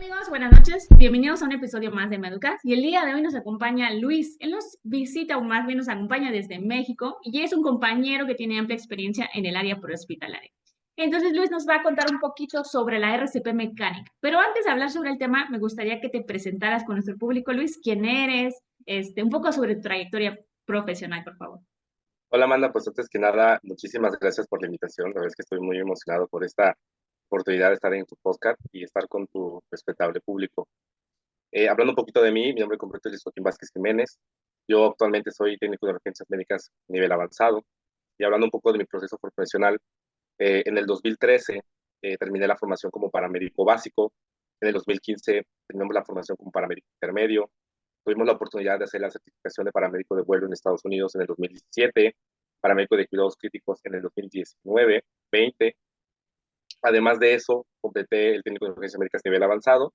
Amigos, buenas noches. Bienvenidos a un episodio más de Meducas. Y el día de hoy nos acompaña Luis. Él nos visita, o más bien nos acompaña desde México, y es un compañero que tiene amplia experiencia en el área prehospitalaria. Entonces, Luis nos va a contar un poquito sobre la RCP mecánica. Pero antes de hablar sobre el tema, me gustaría que te presentaras con nuestro público, Luis, quién eres, un poco sobre tu trayectoria profesional, por favor. Hola Amanda, pues antes que nada, muchísimas gracias por la invitación. La verdad es que estoy muy emocionado por esta oportunidad de estar en tu podcast y estar con tu respetable público. Hablando un poquito de mí, mi nombre completo es Joaquín Vázquez Jiménez. Yo actualmente soy técnico de urgencias médicas a nivel avanzado. Y hablando un poco de mi proceso profesional, en el 2013 terminé la formación como paramédico básico. En el 2015 terminamos la formación como paramédico intermedio. Tuvimos la oportunidad de hacer la certificación de paramédico de vuelo en Estados Unidos en el 2017, paramédico de cuidados críticos en el 2019, 20. Además de eso, completé el técnico de urgencias médicas nivel avanzado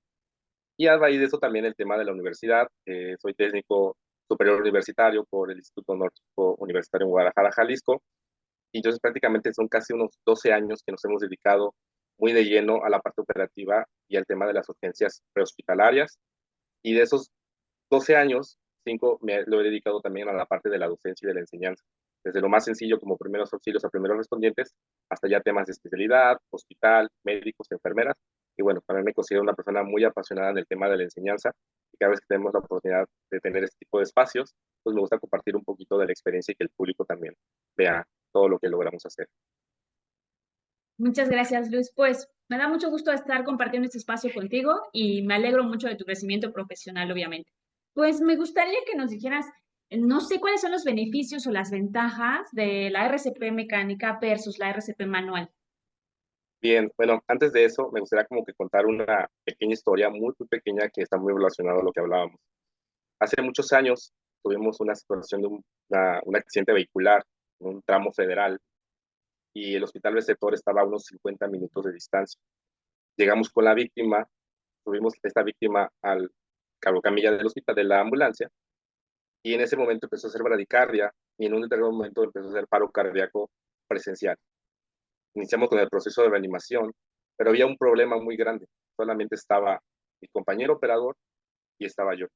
y a raíz de eso también el tema de la universidad. Soy técnico superior universitario por el Instituto Nórdico Universitario en Guadalajara, Jalisco, y entonces prácticamente son casi unos 12 años que nos hemos dedicado muy de lleno a la parte operativa y al tema de las urgencias prehospitalarias. Y de esos 12 años, 5 lo he dedicado también a la parte de la docencia y de la enseñanza. Desde lo más sencillo como primeros auxilios a primeros respondientes, hasta ya temas de especialidad, hospital, médicos, enfermeras. Y bueno, también me considero una persona muy apasionada en el tema de la enseñanza. Y cada vez que tenemos la oportunidad de tener este tipo de espacios, pues me gusta compartir un poquito de la experiencia y que el público también vea todo lo que logramos hacer. Muchas gracias, Luis. Pues me da mucho gusto estar compartiendo este espacio contigo y me alegro mucho de tu crecimiento profesional, obviamente. Pues me gustaría que nos dijeras, no sé cuáles son los beneficios o las ventajas de la RCP mecánica versus la RCP manual. Bien, bueno, antes de eso, me gustaría como que contar una pequeña historia muy pequeña que está muy relacionada a lo que hablábamos. Hace muchos años tuvimos una situación de un accidente vehicular en un tramo federal y el hospital receptor estaba a unos 50 minutos de distancia. Llegamos con la víctima, tuvimos esta víctima al camilla del hospital, de la ambulancia, y en ese momento empezó a hacer bradicardia y en un determinado momento empezó a hacer paro cardíaco presencial. Iniciamos con el proceso de reanimación, pero había un problema muy grande. Solamente estaba mi compañero operador y estaba yo.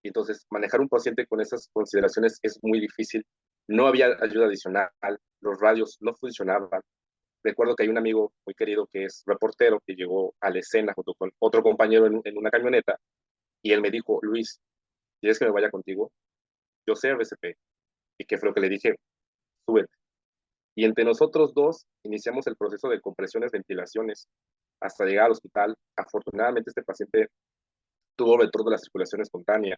Y entonces, manejar un paciente con esas consideraciones es muy difícil. No había ayuda adicional, los radios no funcionaban. Recuerdo que hay un amigo muy querido que es reportero que llegó a la escena junto con otro compañero en una camioneta y él me dijo, Luis, ¿quieres que me vaya contigo? Yo sé RCP. ¿Y qué fue lo que le dije? Súbete. Y entre nosotros dos iniciamos el proceso de compresiones, ventilaciones, hasta llegar al hospital. Afortunadamente este paciente tuvo retorno de la circulación espontánea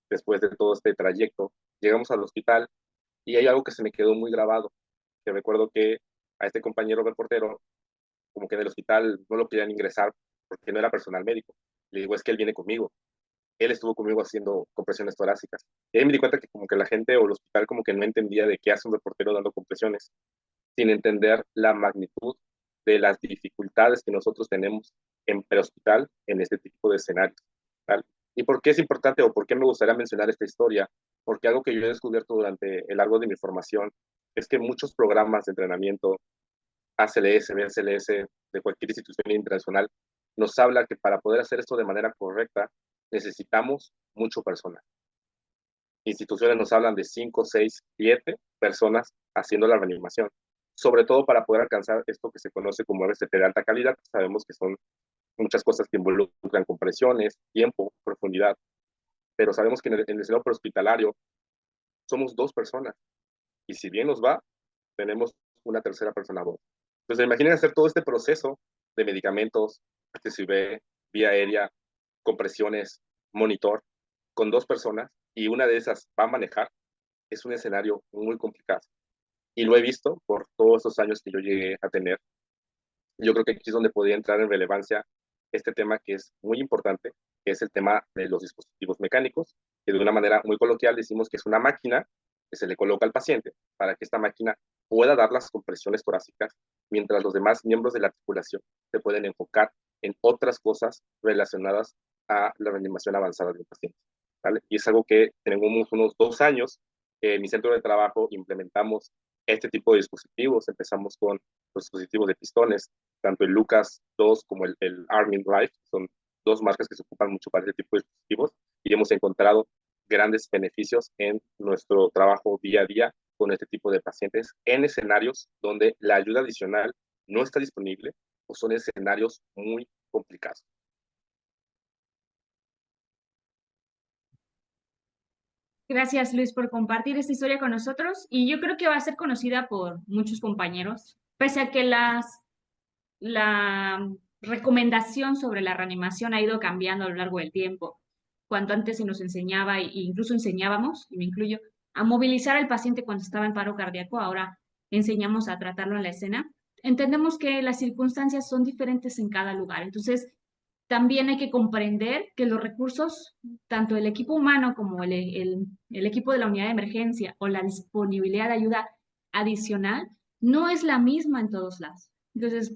después de todo este trayecto. Llegamos al hospital y hay algo que se me quedó muy grabado, que recuerdo que a este compañero reportero, como que en el hospital no lo querían ingresar porque no era personal médico. Le digo, es que él viene conmigo. Él estuvo conmigo haciendo compresiones torácicas. Y ahí me di cuenta que como que la gente o el hospital como que no entendía de qué hace un reportero dando compresiones, sin entender la magnitud de las dificultades que nosotros tenemos en prehospital en este tipo de escenarios. ¿Vale? ¿Y por qué es importante o por qué me gustaría mencionar esta historia? Porque algo que yo he descubierto durante el largo de mi formación es que muchos programas de entrenamiento, ACLS, BCLS, de cualquier institución internacional, nos habla que para poder hacer esto de manera correcta necesitamos mucho personal. Instituciones nos hablan de 5, 6, 7 personas haciendo la reanimación, sobre todo para poder alcanzar esto que se conoce como RCP de alta calidad. Sabemos que son muchas cosas que involucran compresiones, tiempo, profundidad, pero sabemos que en el escenario prehospitalario somos dos personas y si bien nos va, tenemos una tercera persona a bordo. Entonces, imaginen hacer todo este proceso de medicamentos, HCV, vía aérea, compresiones, monitor, con dos personas y una de esas va a manejar, es un escenario muy complicado. Y lo he visto por todos esos años que yo llegué a tener. Yo creo que aquí es donde podría entrar en relevancia este tema que es muy importante, que es el tema de los dispositivos mecánicos, que de una manera muy coloquial decimos que es una máquina que se le coloca al paciente para que esta máquina pueda dar las compresiones torácicas, mientras los demás miembros de la articulación se pueden enfocar en otras cosas relacionadas a la reanimación avanzada del paciente. ¿Vale? Y es algo que tenemos unos 2 años en mi centro de trabajo implementamos este tipo de dispositivos. Empezamos con los dispositivos de pistones, tanto el Lucas 2 como el Armin Life, son dos marcas que se ocupan mucho para este tipo de dispositivos y hemos encontrado grandes beneficios en nuestro trabajo día a día con este tipo de pacientes en escenarios donde la ayuda adicional no está disponible o son escenarios muy complicados. Gracias, Luis, por compartir esta historia con nosotros y yo creo que va a ser conocida por muchos compañeros, pese a que la recomendación sobre la reanimación ha ido cambiando a lo largo del tiempo. Cuando antes se nos enseñaba, e incluso enseñábamos, y me incluyo, a movilizar al paciente cuando estaba en paro cardíaco, ahora enseñamos a tratarlo en la escena. Entendemos que las circunstancias son diferentes en cada lugar. Entonces, también hay que comprender que los recursos, tanto el equipo humano como el equipo de la unidad de emergencia o la disponibilidad de ayuda adicional, no es la misma en todos lados. Entonces,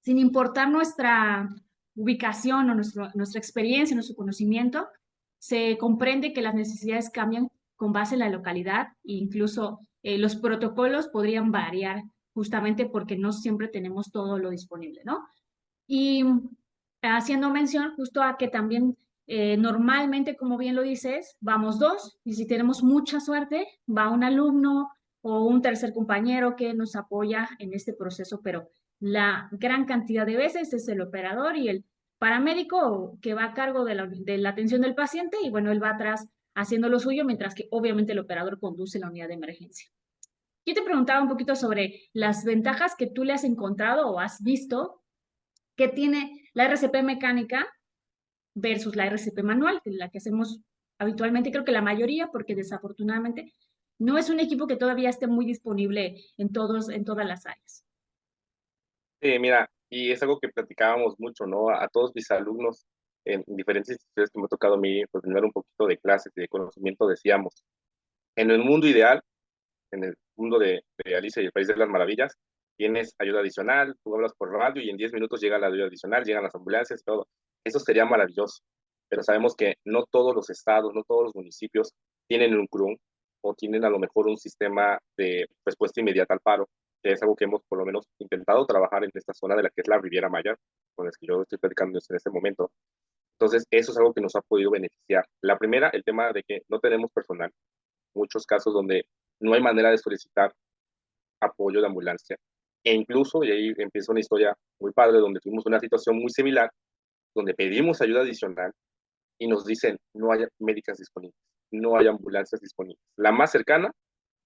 sin importar nuestra ubicación o nuestra experiencia, nuestro conocimiento, se comprende que las necesidades cambian con base en la localidad e incluso los protocolos podrían variar justamente porque no siempre tenemos todo lo disponible, ¿no? Y haciendo mención justo a que también normalmente, como bien lo dices, vamos dos y si tenemos mucha suerte, va un alumno o un tercer compañero que nos apoya en este proceso, pero la gran cantidad de veces es el operador y el paramédico que va a cargo de la atención del paciente y bueno, él va atrás haciendo lo suyo, mientras que obviamente el operador conduce la unidad de emergencia. Yo te preguntaba un poquito sobre las ventajas que tú le has encontrado o has visto que tiene la RCP mecánica versus la RCP manual, que es la que hacemos habitualmente, creo que la mayoría, porque desafortunadamente no es un equipo que todavía esté muy disponible en todas las áreas. Mira, y es algo que platicábamos mucho, ¿no? A todos mis alumnos en diferentes instituciones que me ha tocado a mí, pues, tener un poquito de clases y de conocimiento, decíamos, en el mundo ideal, en el mundo de Alicia y el País de las Maravillas, tienes ayuda adicional, tú hablas por radio y en 10 minutos llega la ayuda adicional, llegan las ambulancias y todo. Eso sería maravilloso, pero sabemos que no todos los estados, no todos los municipios tienen un CRUM o tienen a lo mejor un sistema de respuesta inmediata al paro, que es algo que hemos por lo menos intentado trabajar en esta zona de la que es la Riviera Maya, con la que yo estoy platicando en este momento. Entonces, eso es algo que nos ha podido beneficiar. La primera, el tema de que no tenemos personal. Muchos casos donde no hay manera de solicitar apoyo de ambulancia. E incluso, y ahí empieza una historia muy padre, donde tuvimos una situación muy similar, donde pedimos ayuda adicional y nos dicen, no hay médicas disponibles, no hay ambulancias disponibles. La más cercana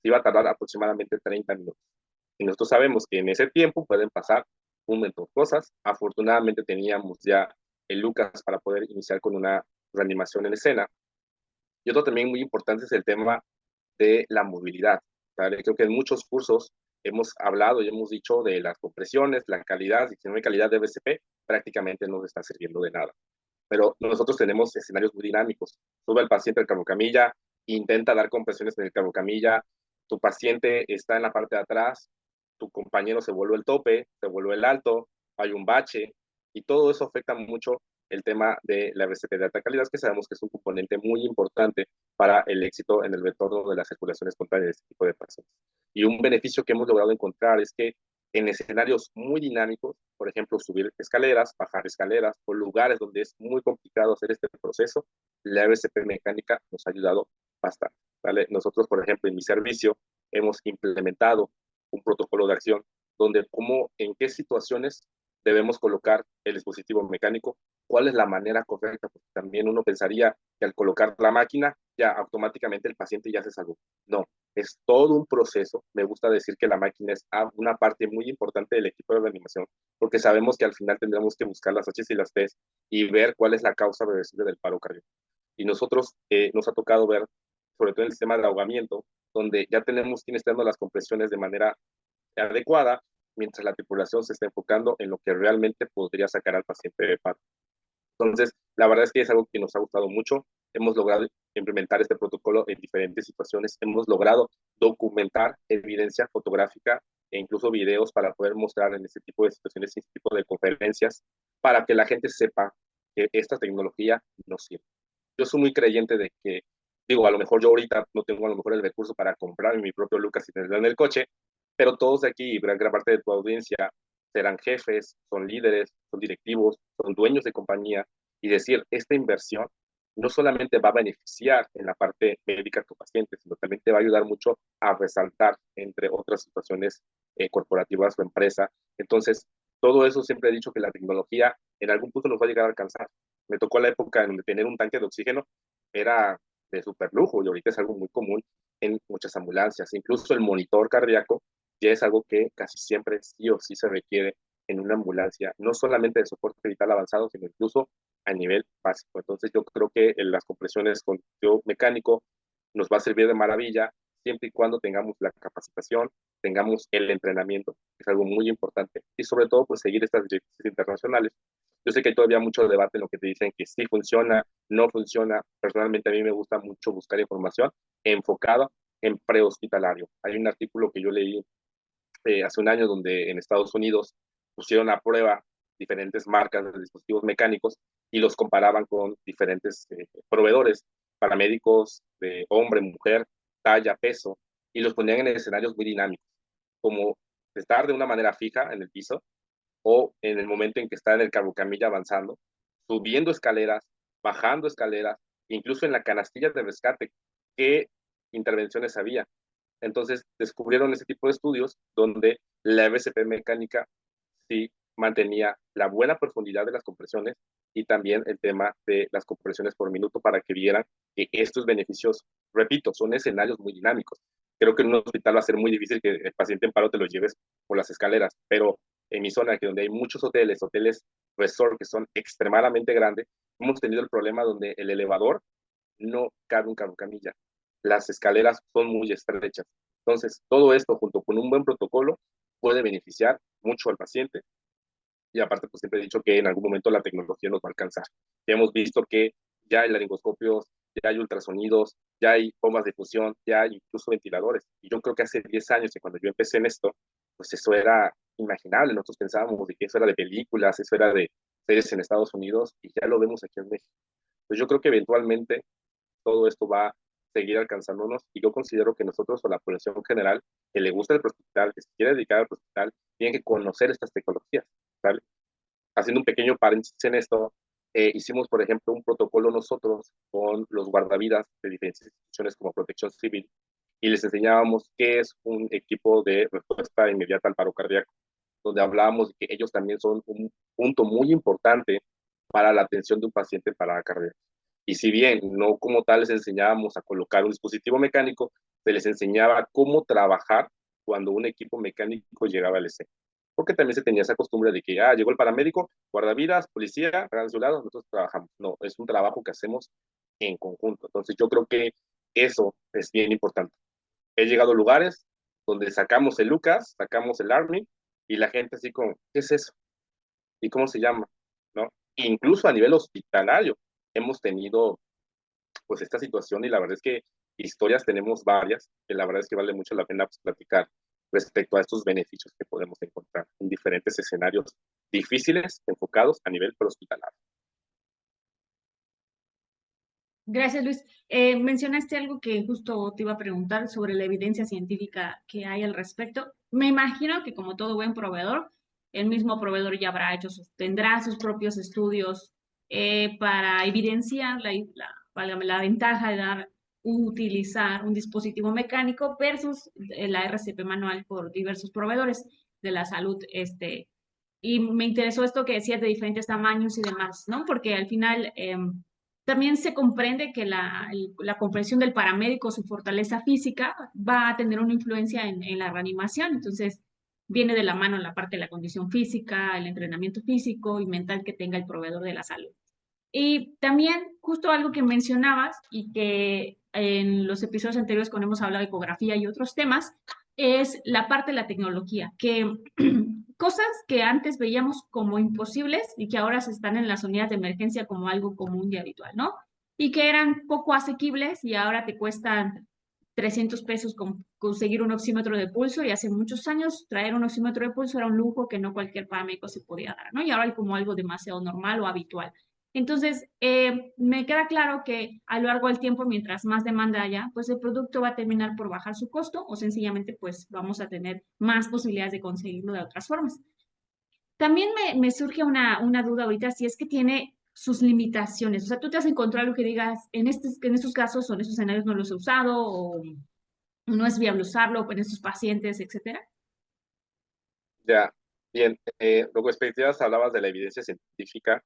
iba a tardar aproximadamente 30 minutos. Y nosotros sabemos que en ese tiempo pueden pasar un montón de cosas. Afortunadamente teníamos ya el Lucas para poder iniciar con una reanimación en escena. Y otro también muy importante es el tema de la movilidad. ¿Vale? Creo que en muchos cursos hemos hablado y hemos dicho de las compresiones, la calidad, y si no hay calidad de BCP, prácticamente no nos está sirviendo de nada. Pero nosotros tenemos escenarios muy dinámicos. Sube el paciente al carbocamilla, intenta dar compresiones en el carbocamilla, tu paciente está en la parte de atrás, tu compañero se vuelve el tope, se vuelve el alto, hay un bache, y todo eso afecta mucho el tema de la RCP de alta calidad, que sabemos que es un componente muy importante para el éxito en el retorno de la circulación espontánea de este tipo de pacientes. Y un beneficio que hemos logrado encontrar es que en escenarios muy dinámicos, por ejemplo, subir escaleras, bajar escaleras, o lugares donde es muy complicado hacer este proceso, la RCP mecánica nos ha ayudado bastante. ¿Vale? Nosotros, por ejemplo, en mi servicio hemos implementado un protocolo de acción donde cómo, en qué situaciones debemos colocar el dispositivo mecánico, cuál es la manera correcta, porque también uno pensaría que al colocar la máquina ya automáticamente el paciente ya se salvó. No, es todo un proceso. Me gusta decir que la máquina es una parte muy importante del equipo de reanimación, porque sabemos que al final tendremos que buscar las H y las T y ver cuál es la causa reversible del paro cardíaco. Y nosotros nos ha tocado ver, sobre todo en el sistema de ahogamiento, donde ya tenemos quien está dando las compresiones de manera adecuada, mientras la tripulación se está enfocando en lo que realmente podría sacar al paciente de paro. Entonces, la verdad es que es algo que nos ha gustado mucho. Hemos logrado implementar este protocolo en diferentes situaciones. Hemos logrado documentar evidencia fotográfica e incluso videos para poder mostrar en este tipo de situaciones, en este tipo de conferencias, para que la gente sepa que esta tecnología nos sirve. Yo soy muy creyente de que, digo, a lo mejor yo ahorita no tengo a lo mejor el recurso para comprar mi propio Lucas y tenerlo en el coche, pero todos de aquí, gran parte de tu audiencia, serán jefes, son líderes, son directivos, son dueños de compañía, y decir, esta inversión no solamente va a beneficiar en la parte médica a tu paciente, sino también te va a ayudar mucho a resaltar entre otras situaciones corporativas o empresa. Entonces, todo eso siempre he dicho que la tecnología en algún punto nos va a llegar a alcanzar. Me tocó la época en donde tener un tanque de oxígeno era de super lujo y ahorita es algo muy común en muchas ambulancias. Incluso el monitor cardíaco ya es algo que casi siempre sí o sí se requiere en una ambulancia, no solamente de soporte vital avanzado, sino incluso a nivel básico. Entonces yo creo que las compresiones con fluido mecánico nos va a servir de maravilla siempre y cuando tengamos la capacitación, tengamos el entrenamiento, que es algo muy importante, y sobre todo pues seguir estas directrices internacionales. Yo sé que hay todavía mucho debate en lo que te dicen que sí funciona, no funciona. Personalmente a mí me gusta mucho buscar información enfocada en prehospitalario. Hay un artículo que yo leí hace un año donde en Estados Unidos pusieron a prueba diferentes marcas de dispositivos mecánicos y los comparaban con diferentes proveedores, paramédicos de hombre, mujer, talla, peso, y los ponían en escenarios muy dinámicos, como estar de una manera fija en el piso o en el momento en que está en el carbucamilla avanzando, subiendo escaleras, bajando escaleras, incluso en la canastilla de rescate, qué intervenciones había. Entonces descubrieron ese tipo de estudios donde la RCP mecánica sí mantenía la buena profundidad de las compresiones y también el tema de las compresiones por minuto para que vieran que estos beneficios, repito, son escenarios muy dinámicos. Creo que en un hospital va a ser muy difícil que el paciente en paro te lo lleves por las escaleras, pero en mi zona, que donde hay muchos hoteles resort que son extremadamente grandes, hemos tenido el problema donde el elevador no cabe un camilla. Las escaleras son muy estrechas. Entonces, todo esto junto con un buen protocolo puede beneficiar mucho al paciente. Y aparte, pues siempre he dicho que en algún momento la tecnología nos va a alcanzar. Ya hemos visto que ya hay laringoscopios, ya hay ultrasonidos, ya hay bombas de fusión, ya hay incluso ventiladores. Y yo creo que hace 10 años, que cuando yo empecé en esto, pues eso era imaginable. Nosotros pensábamos de que eso era de películas, eso era de series en Estados Unidos, y ya lo vemos aquí en México. Pues yo creo que eventualmente todo esto va a seguir alcanzándonos y yo considero que nosotros o la población general que le gusta el hospital, que se quiere dedicar al hospital, tiene que conocer estas tecnologías, ¿vale? Haciendo un pequeño paréntesis en esto, hicimos, por ejemplo, un protocolo nosotros con los guardavidas de diferentes instituciones como Protección Civil y les enseñábamos qué es un equipo de respuesta inmediata al paro cardíaco, donde hablábamos de que ellos también son un punto muy importante para la atención de un paciente para cardíaco. Y si bien no como tal les enseñábamos a colocar un dispositivo mecánico, se les enseñaba cómo trabajar cuando un equipo mecánico llegaba al escena. Porque también se tenía esa costumbre de que, llegó el paramédico, guardavidas, policía, hagan su lado, nosotros trabajamos. No, es un trabajo que hacemos en conjunto. Entonces yo creo que eso es bien importante. He llegado a lugares donde sacamos el Lucas, sacamos el Army, y la gente así como, ¿qué es eso? ¿Y cómo se llama? ¿No? Incluso a nivel hospitalario hemos tenido pues esta situación y la verdad es que historias tenemos varias, que la verdad es que vale mucho la pena pues, platicar respecto a estos beneficios que podemos encontrar en diferentes escenarios difíciles enfocados a nivel hospitalario. Gracias, Luis. Mencionaste algo que justo te iba a preguntar sobre la evidencia científica que hay al respecto. Me imagino que como todo buen proveedor, el mismo proveedor ya habrá hecho tendrá sus propios estudios para evidenciar válgame, la ventaja de utilizar un dispositivo mecánico versus la RCP manual por diversos proveedores de la salud, y me interesó esto que decías de diferentes tamaños y demás, ¿no? Porque al final también se comprende que la comprensión del paramédico, su fortaleza física, va a tener una influencia en la reanimación. Entonces, viene de la mano la parte de la condición física, el entrenamiento físico y mental que tenga el proveedor de la salud. Y también, justo algo que mencionabas y que en los episodios anteriores cuando hemos hablado de ecografía y otros temas, es la parte de la tecnología, que cosas que antes veíamos como imposibles y que ahora se están en las unidades de emergencia como algo común y habitual, ¿no? Y que eran poco asequibles y ahora te cuestan 300 pesos conseguir un oxímetro de pulso y hace muchos años traer un oxímetro de pulso era un lujo que no cualquier paramédico se podía dar, ¿no? Y ahora hay como algo demasiado normal o habitual. Entonces, me queda claro que a lo largo del tiempo, mientras más demanda haya, pues el producto va a terminar por bajar su costo o sencillamente pues vamos a tener más posibilidades de conseguirlo de otras formas. También me surge una duda ahorita, si es que tiene sus limitaciones. O sea, tú te has encontrado algo que digas, en estos casos o en estos escenarios no los he usado, o no es viable usarlo en estos pacientes, etcétera. Ya, bien, luego expectativas hablabas de la evidencia científica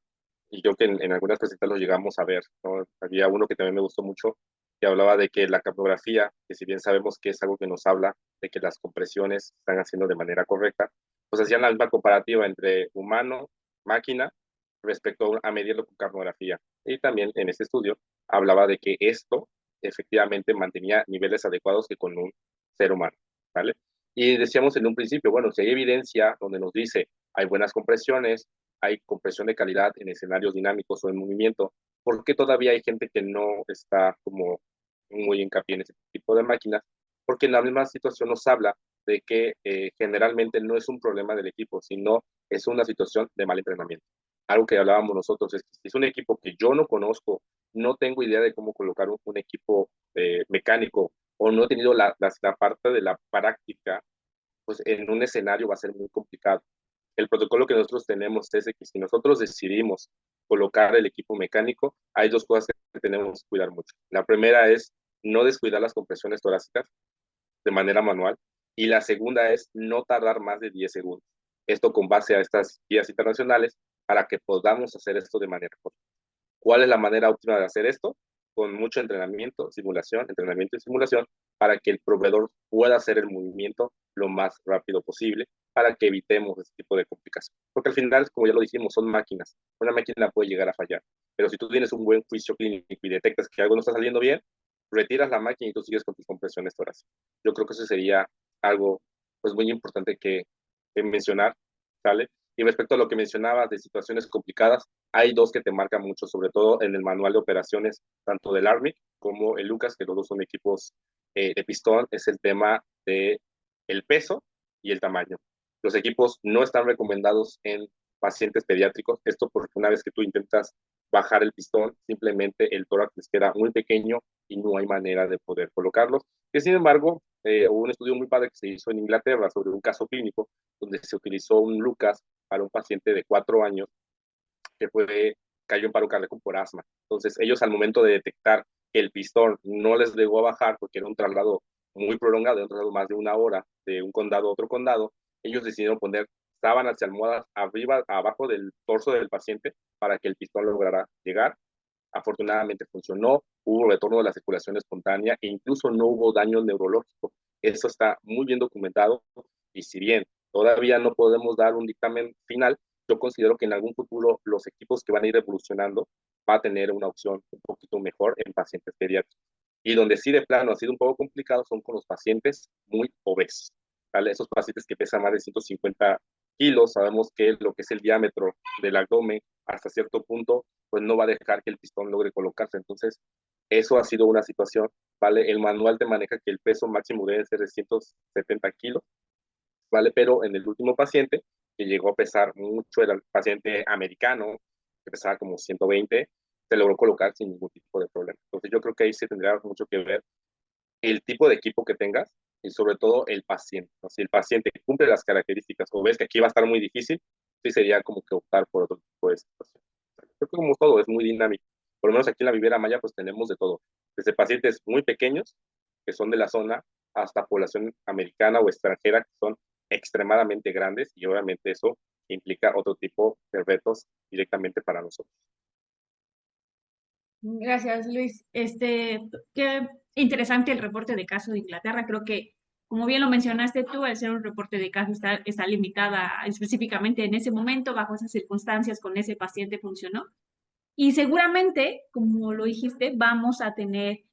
y yo que en algunas presentas lo llegamos a ver, ¿no? Había uno que también me gustó mucho, que hablaba de que la capnografía, que si bien sabemos que es algo que nos habla de que las compresiones se están haciendo de manera correcta, pues hacían la misma comparativa entre humano, máquina, respecto a medirlo con capnografía. Y también en este estudio hablaba de que esto efectivamente mantenía niveles adecuados que con un ser humano, ¿vale? Y decíamos en un principio, bueno, si hay evidencia donde nos dice hay buenas compresiones, hay compresión de calidad en escenarios dinámicos o en movimiento, ¿por qué todavía hay gente que no está como muy hincapié en ese tipo de máquinas? Porque en la misma situación nos habla de que generalmente no es un problema del equipo, sino es una situación de mal entrenamiento. Algo que hablábamos nosotros es que si es un equipo que yo no conozco, no tengo idea de cómo colocar un equipo mecánico o no he tenido la parte de la práctica, pues en un escenario va a ser muy complicado. El protocolo que nosotros tenemos es de que si nosotros decidimos colocar el equipo mecánico, hay dos cosas que tenemos que cuidar mucho. La primera es no descuidar las compresiones torácicas de manera manual y la segunda es no tardar más de 10 segundos. Esto con base a estas guías internacionales para que podamos hacer esto de manera correcta. ¿Cuál es la manera óptima de hacer esto? Con mucho entrenamiento y simulación, para que el proveedor pueda hacer el movimiento lo más rápido posible, para que evitemos este tipo de complicaciones. Porque al final, como ya lo dijimos, son máquinas. Una máquina puede llegar a fallar. Pero si tú tienes un buen juicio clínico y detectas que algo no está saliendo bien, retiras la máquina y tú sigues con tus compresiones torácicas. Yo creo que eso sería algo pues muy importante que mencionar, ¿sale? Y respecto a lo que mencionabas de situaciones complicadas, hay dos que te marcan mucho, sobre todo en el manual de operaciones, tanto del Army como el Lucas, que los dos son equipos de pistón, es el tema de el peso y el tamaño. Los equipos no están recomendados en pacientes pediátricos, esto porque una vez que tú intentas bajar el pistón, simplemente el tórax les queda muy pequeño y no hay manera de poder colocarlos. Que sin embargo, hubo un estudio muy padre que se hizo en Inglaterra sobre un caso clínico donde se utilizó un Lucas para un paciente de 4 años que cayó en paro cardíaco por asma. Entonces, ellos al momento de detectar que el pistón no les llegó a bajar porque era un traslado muy prolongado, un traslado más de 1 hora de un condado a otro condado, ellos decidieron poner sábanas y almohadas arriba, abajo del torso del paciente para que el pistón lograra llegar. Afortunadamente funcionó, hubo retorno de la circulación espontánea e incluso no hubo daño neurológico. Eso está muy bien documentado y si bien todavía no podemos dar un dictamen final, yo considero que en algún futuro los equipos que van a ir evolucionando va a tener una opción un poquito mejor en pacientes pediátricos. Y donde sí de plano ha sido un poco complicado son con los pacientes muy obesos. ¿Vale? Esos pacientes que pesan más de 150 kilos, sabemos que lo que es el diámetro del abdomen hasta cierto punto, pues no va a dejar que el pistón logre colocarse. Entonces, eso ha sido una situación, ¿vale? El manual te maneja que el peso máximo debe ser de 170 kilos, ¿vale? Pero en el último paciente, que llegó a pesar mucho, era el paciente americano, que pesaba como 120, se logró colocar sin ningún tipo de problema. Entonces yo creo que ahí se tendría mucho que ver el tipo de equipo que tengas y sobre todo el paciente. ¿No? Si el paciente cumple las características o ves que aquí va a estar muy difícil, sí sería como que optar por otro tipo de situación. Creo que como todo es muy dinámico. Por lo menos aquí en la Riviera Maya pues tenemos de todo. Desde pacientes muy pequeños, que son de la zona, hasta población americana o extranjera, que son extremadamente grandes y obviamente eso implica otro tipo de retos directamente para nosotros. Gracias, Luis. Qué interesante el reporte de caso de Inglaterra. Creo que, como bien lo mencionaste tú, al ser un reporte de caso está limitada específicamente en ese momento, bajo esas circunstancias, con ese paciente funcionó. Y seguramente, como lo dijiste, vamos a tener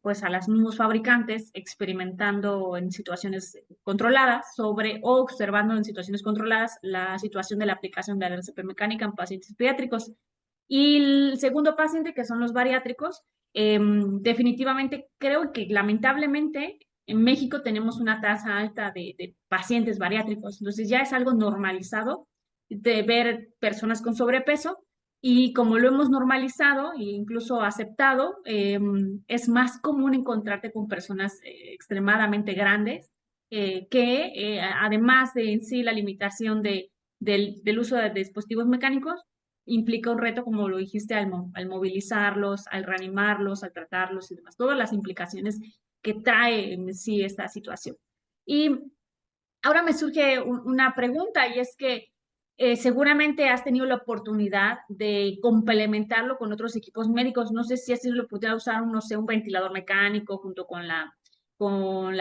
pues a los mismos fabricantes experimentando en situaciones controladas o observando en situaciones controladas la situación de la aplicación de la RCP mecánica en pacientes pediátricos. Y el segundo paciente, que son los bariátricos, definitivamente creo que lamentablemente en México tenemos una tasa alta de pacientes bariátricos, entonces ya es algo normalizado de ver personas con sobrepeso y como lo hemos normalizado e incluso aceptado, es más común encontrarte con personas extremadamente grandes que además de en sí la limitación del uso de dispositivos mecánicos implica un reto, como lo dijiste, al movilizarlos, al reanimarlos, al tratarlos y demás, todas las implicaciones que trae en sí esta situación. Y ahora me surge una pregunta y es que seguramente has tenido la oportunidad de complementarlo con otros equipos médicos. No sé si has tenido la oportunidad de usar, no sé, un ventilador mecánico junto con la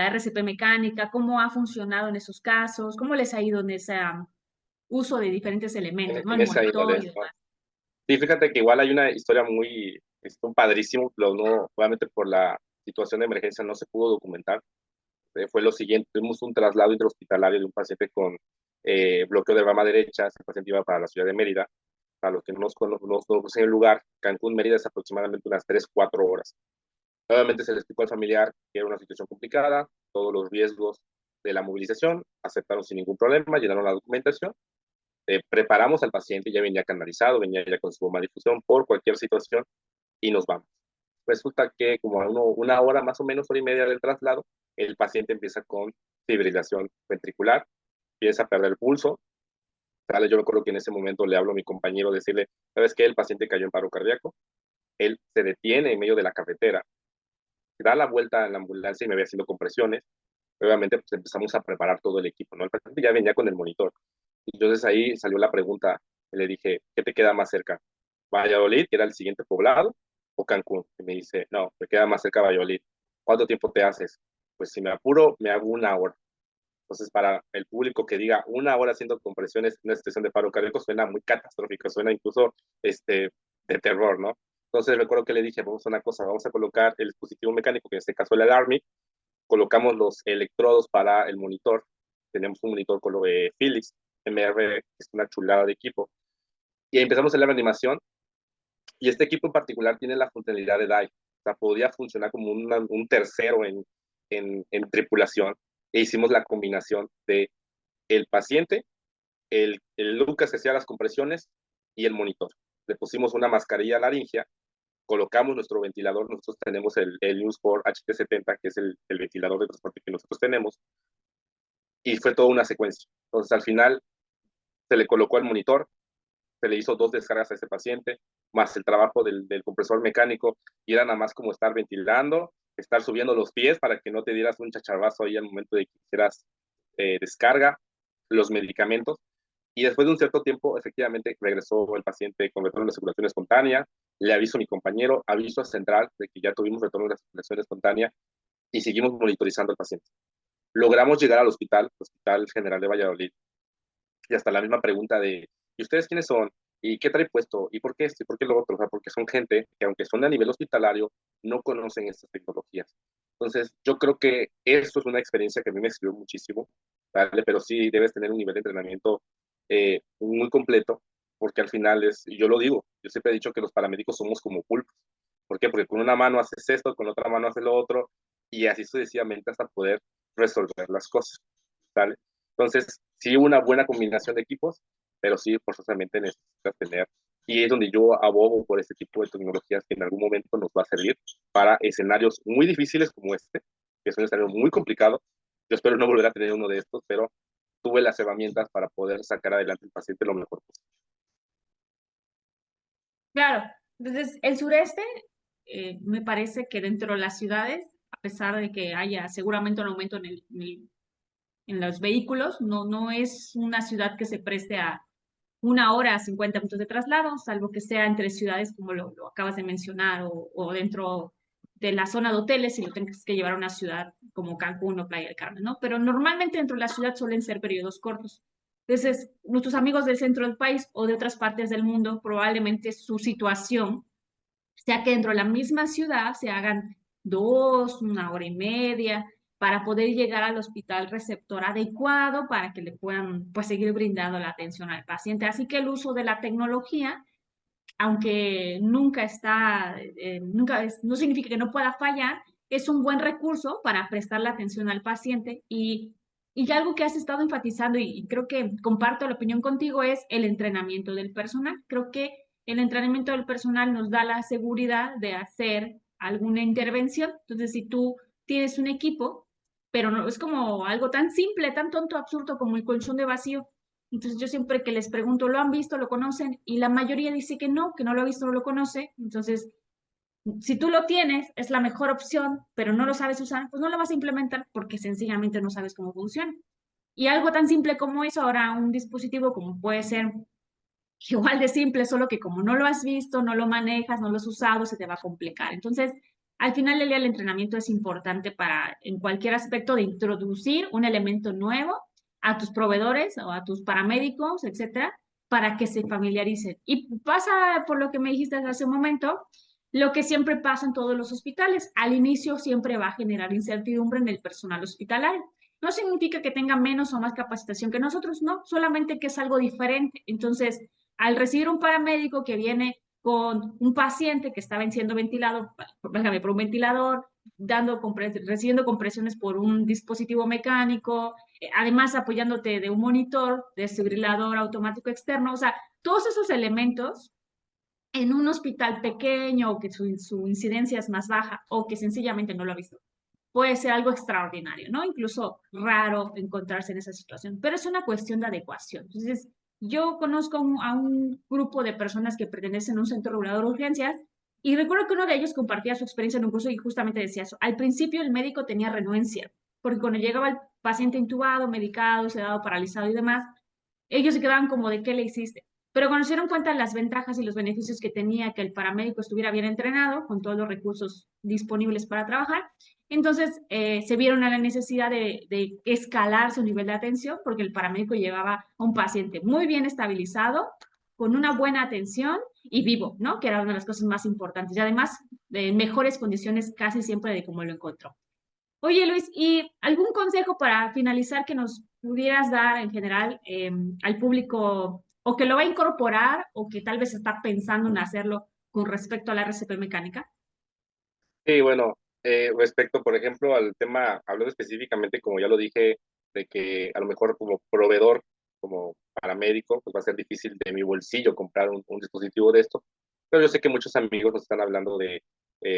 RCP mecánica. ¿Cómo ha funcionado en esos casos? ¿Cómo les ha ido en ese uso de diferentes elementos, ¿no? en El esa índole, monitor y ¿no? demás. Sí, fíjate que igual hay una historia muy, un padrísimo, pero no, obviamente por la situación de emergencia no se pudo documentar. Fue lo siguiente, tuvimos un traslado interhospitalario de un paciente con bloqueo de rama derecha, ese paciente iba para la ciudad de Mérida, para los que no nos conocen en el lugar, Cancún, Mérida es aproximadamente unas 3, 4 horas. Nuevamente se le explicó al familiar que era una situación complicada, todos los riesgos de la movilización, aceptaron sin ningún problema, llenaron la documentación, preparamos al paciente, ya venía canalizado, venía ya con su bomba de difusión por cualquier situación y nos vamos. Resulta que como a una hora más o menos, hora y media del traslado, el paciente empieza con fibrilación ventricular, empieza a perder el pulso. ¿Sale? Yo recuerdo que en ese momento le hablo a mi compañero, decirle, ¿sabes qué? El paciente cayó en paro cardíaco. Él se detiene en medio de la carretera, da la vuelta en la ambulancia y me ve haciendo compresiones. Obviamente, pues empezamos a preparar todo el equipo, ¿no? El paciente ya venía con el monitor. Y entonces ahí salió la pregunta, le dije, ¿qué te queda más cerca? ¿Valladolid, que era el siguiente poblado, o Cancún? Y me dice, no, me queda más cerca Valladolid. ¿Cuánto tiempo te haces? Pues si me apuro, me hago una hora. Entonces, para el público que diga una hora haciendo compresiones en una situación de paro cardíaco suena muy catastrófico, suena incluso de terror, ¿no? Entonces, recuerdo que le dije, vamos a una cosa, vamos a colocar el dispositivo mecánico, que en este caso el Alarmy, colocamos los electrodos para el monitor. Tenemos un monitor con lo de Philips MR, que es una chulada de equipo. Y empezamos a hacer la animación. Y este equipo en particular tiene la funcionalidad de DAI. O sea, podía funcionar como un tercero en tripulación. E hicimos la combinación de el paciente, el Lucas que hacía las compresiones y el monitor. Le pusimos una mascarilla laringea, colocamos nuestro ventilador, nosotros tenemos el Newsport HT70, que es el ventilador de transporte que nosotros tenemos, y fue toda una secuencia. Entonces, al final, se le colocó el monitor, se le hizo 2 descargas a ese paciente, más el trabajo del compresor mecánico, y era nada más como estar ventilando, estar subiendo los pies para que no te dieras un chacharrazo ahí al momento de que hicieras descarga, los medicamentos. Y después de un cierto tiempo, efectivamente, regresó el paciente con retorno de circulación espontánea. Le aviso a mi compañero, aviso a central de que ya tuvimos retorno de circulación espontánea y seguimos monitorizando al paciente. Logramos llegar al Hospital General de Valladolid, y hasta la misma pregunta de, ¿y ustedes quiénes son? ¿Y qué trae puesto? ¿Y por qué esto? ¿Y por qué lo otro? O sea, porque son gente que, aunque son a nivel hospitalario, no conocen estas tecnologías. Entonces, yo creo que esto es una experiencia que a mí me sirvió muchísimo, ¿vale? Pero sí debes tener un nivel de entrenamiento muy completo, porque al final es, y yo lo digo, yo siempre he dicho que los paramédicos somos como pulpos. ¿Por qué? Porque con una mano haces esto, con otra mano haces lo otro, y así sucesivamente hasta poder resolver las cosas, ¿vale? Entonces, sí una buena combinación de equipos, pero sí forzosamente necesitas tener, y es donde yo abogo por este tipo de tecnologías que en algún momento nos va a servir para escenarios muy difíciles como este, que es un escenario muy complicado. Yo espero no volver a tener uno de estos, pero tuve las herramientas para poder sacar adelante al paciente lo mejor posible. Claro, entonces el sureste me parece que dentro de las ciudades, a pesar de que haya seguramente un aumento en los vehículos, no es una ciudad que se preste a 1 hora, 50 minutos de traslado, salvo que sea entre ciudades como lo acabas de mencionar o dentro de la zona de hoteles si lo tengas que llevar a una ciudad como Cancún o Playa del Carmen, ¿no? Pero normalmente dentro de la ciudad suelen ser periodos cortos. Entonces, nuestros amigos del centro del país o de otras partes del mundo, probablemente su situación sea que dentro de la misma ciudad se hagan 2, 1 hora y media, para poder llegar al hospital receptor adecuado para que le puedan pues seguir brindando la atención al paciente. Así que el uso de la tecnología, aunque nunca está, no significa que no pueda fallar, es un buen recurso para prestar la atención al paciente y algo que has estado enfatizando y creo que comparto la opinión contigo es el entrenamiento del personal. Creo que el entrenamiento del personal nos da la seguridad de hacer alguna intervención. Entonces, si tú tienes un equipo, pero no es como algo tan simple, tan tonto, absurdo como el colchón de vacío. Entonces yo siempre que les pregunto, ¿lo han visto, lo conocen? Y la mayoría dice que no lo ha visto, no lo conoce. Entonces, si tú lo tienes, es la mejor opción, pero no lo sabes usar, pues no lo vas a implementar porque sencillamente no sabes cómo funciona. Y algo tan simple como eso, ahora un dispositivo como puede ser igual de simple, solo que como no lo has visto, no lo manejas, no lo has usado, se te va a complicar. Entonces, al final del día, el entrenamiento es importante para, en cualquier aspecto, de introducir un elemento nuevo a tus proveedores o a tus paramédicos, etcétera, para que se familiaricen. Y pasa por lo que me dijiste hace un momento, lo que siempre pasa en todos los hospitales. Al inicio siempre va a generar incertidumbre en el personal hospitalario. No significa que tenga menos o más capacitación que nosotros, no, solamente que es algo diferente. Entonces, al recibir un paramédico que viene con un paciente que está siendo ventilado, válgame, por un ventilador, recibiendo compresiones por un dispositivo mecánico, además apoyándote de un monitor, desfibrilador automático externo, o sea, todos esos elementos en un hospital pequeño o que su incidencia es más baja o que sencillamente no lo ha visto, puede ser algo extraordinario, ¿no? Incluso raro encontrarse en esa situación, pero es una cuestión de adecuación. Entonces, yo conozco a un grupo de personas que pertenecen a un centro regulador de urgencias y recuerdo que uno de ellos compartía su experiencia en un curso y justamente decía eso. Al principio el médico tenía renuencia, porque cuando llegaba el paciente intubado, medicado, sedado, paralizado y demás, ellos se quedaban como de qué le hiciste. Pero cuando se dieron cuenta de las ventajas y los beneficios que tenía que el paramédico estuviera bien entrenado, con todos los recursos disponibles para trabajar, entonces se vieron a la necesidad de escalar su nivel de atención porque el paramédico llevaba a un paciente muy bien estabilizado, con una buena atención y vivo, ¿no? Que era una de las cosas más importantes. Y además, de mejores condiciones casi siempre de cómo lo encontró. Oye, Luis, ¿y algún consejo para finalizar que nos pudieras dar en general al público o que lo va a incorporar o que tal vez está pensando en hacerlo con respecto a la RCP mecánica? Sí, bueno, respecto, por ejemplo, al tema, hablando específicamente, como ya lo dije, de que a lo mejor como proveedor, como paramédico, pues va a ser difícil de mi bolsillo comprar un dispositivo de esto, pero yo sé que muchos amigos nos están hablando de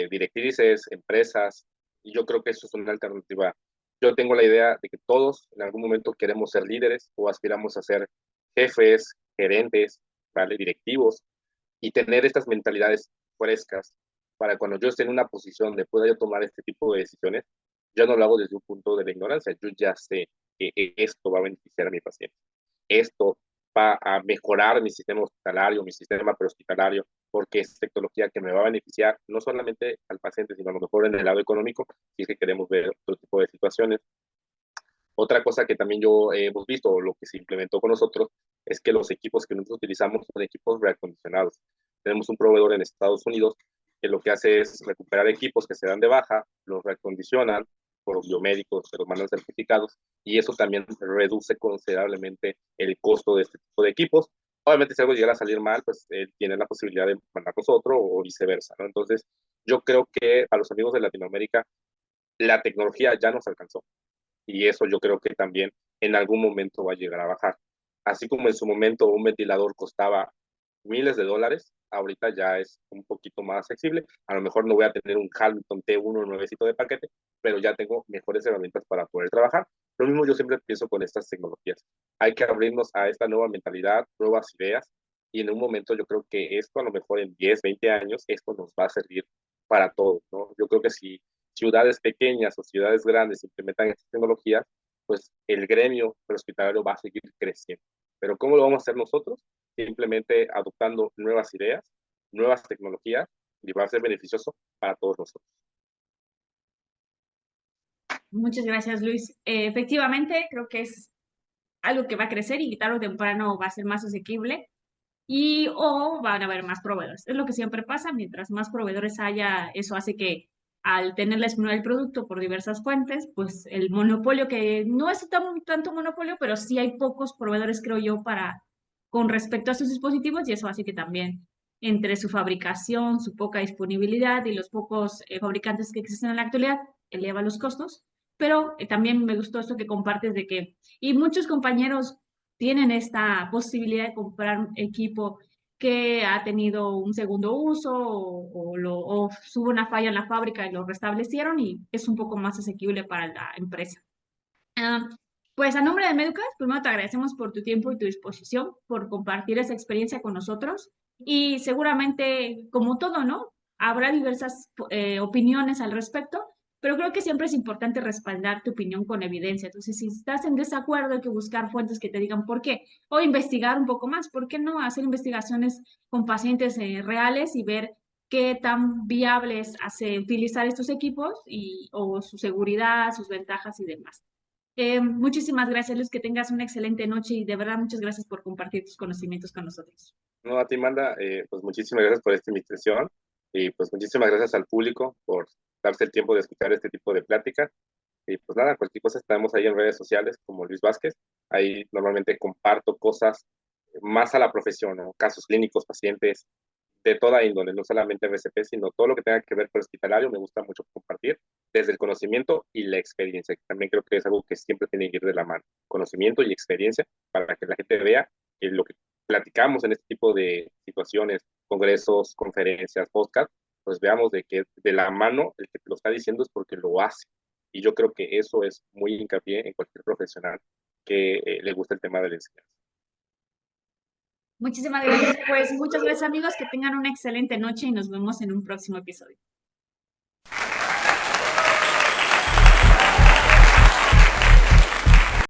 directrices, empresas, y yo creo que eso es una alternativa. Yo tengo la idea de que todos en algún momento queremos ser líderes o aspiramos a ser jefes, gerentes, ¿vale? Directivos, y tener estas mentalidades frescas para cuando yo esté en una posición de pueda yo tomar este tipo de decisiones, yo no lo hago desde un punto de la ignorancia, yo ya sé que esto va a beneficiar a mi paciente, esto va a mejorar mi sistema hospitalario, mi sistema prehospitalario, porque es tecnología que me va a beneficiar no solamente al paciente, sino a lo mejor en el lado económico, si es que queremos ver otro tipo de situaciones. Otra cosa que también yo hemos visto, o lo que se implementó con nosotros, es que los equipos que nosotros utilizamos son equipos reacondicionados. Tenemos un proveedor en Estados Unidos que lo que hace es recuperar equipos que se dan de baja, los reacondicionan por biomédicos, se los mandan certificados, y eso también reduce considerablemente el costo de este tipo de equipos. Obviamente, si algo llegara a salir mal, pues tienen la posibilidad de mandarnos otro o viceversa, ¿no? Entonces, yo creo que a los amigos de Latinoamérica, la tecnología ya nos alcanzó y eso yo creo que también en algún momento va a llegar a bajar. Así como en su momento un ventilador costaba miles de dólares, ahorita ya es un poquito más accesible. A lo mejor no voy a tener un Hamilton T1 nuevecito de paquete, pero ya tengo mejores herramientas para poder trabajar. Lo mismo yo siempre pienso con estas tecnologías. Hay que abrirnos a esta nueva mentalidad, nuevas ideas, y en un momento yo creo que esto, a lo mejor en 10, 20 años, esto nos va a servir para todos, ¿no? Yo creo que si ciudades pequeñas o ciudades grandes implementan estas tecnologías, pues el gremio hospitalario va a seguir creciendo. Pero ¿cómo lo vamos a hacer nosotros? Simplemente adoptando nuevas ideas, nuevas tecnologías, y va a ser beneficioso para todos nosotros. Muchas gracias, Luis. Efectivamente, creo que es algo que va a crecer y tarde o temprano va a ser más asequible y o van a haber más proveedores. Es lo que siempre pasa, mientras más proveedores haya, eso hace que al tener la disponibilidad del producto por diversas fuentes, pues el monopolio, que no es tanto monopolio, pero sí hay pocos proveedores, creo yo, para con respecto a sus dispositivos y eso hace que también entre su fabricación, su poca disponibilidad y los pocos fabricantes que existen en la actualidad, eleva los costos. Pero también me gustó esto que compartes de que, y muchos compañeros tienen esta posibilidad de comprar un equipo que ha tenido un segundo uso o hubo una falla en la fábrica y lo restablecieron y es un poco más asequible para la empresa. Ah, Pues a nombre de Meducas, primero te agradecemos por tu tiempo y tu disposición, por compartir esa experiencia con nosotros. Y seguramente, como todo, ¿no? Habrá diversas opiniones al respecto, pero creo que siempre es importante respaldar tu opinión con evidencia. Entonces, si estás en desacuerdo, hay que buscar fuentes que te digan por qué, o investigar un poco más. ¿Por qué no hacer investigaciones con pacientes reales y ver qué tan viable es utilizar estos equipos o su seguridad, sus ventajas y demás? Muchísimas gracias, Luz, que tengas una excelente noche y de verdad muchas gracias por compartir tus conocimientos con nosotros. No, a ti, Manda, pues muchísimas gracias por esta invitación y pues muchísimas gracias al público por darse el tiempo de escuchar este tipo de pláticas. Y pues nada, cualquier cosa estamos ahí en redes sociales como Luis Vázquez. Ahí normalmente comparto cosas más a la profesión, ¿no? Casos clínicos, pacientes, de toda índole, no solamente RCP, sino todo lo que tenga que ver con hospitalario. Me gusta mucho compartir desde el conocimiento y la experiencia, que también creo que es algo que siempre tiene que ir de la mano. Conocimiento y experiencia para que la gente vea que lo que platicamos en este tipo de situaciones, congresos, conferencias, podcast, pues veamos de que de la mano el que te lo está diciendo es porque lo hace. Y yo creo que eso es muy hincapié en cualquier profesional que le guste el tema de la enseñanza. Muchísimas gracias, pues muchas gracias amigos, que tengan una excelente noche y nos vemos en un próximo episodio.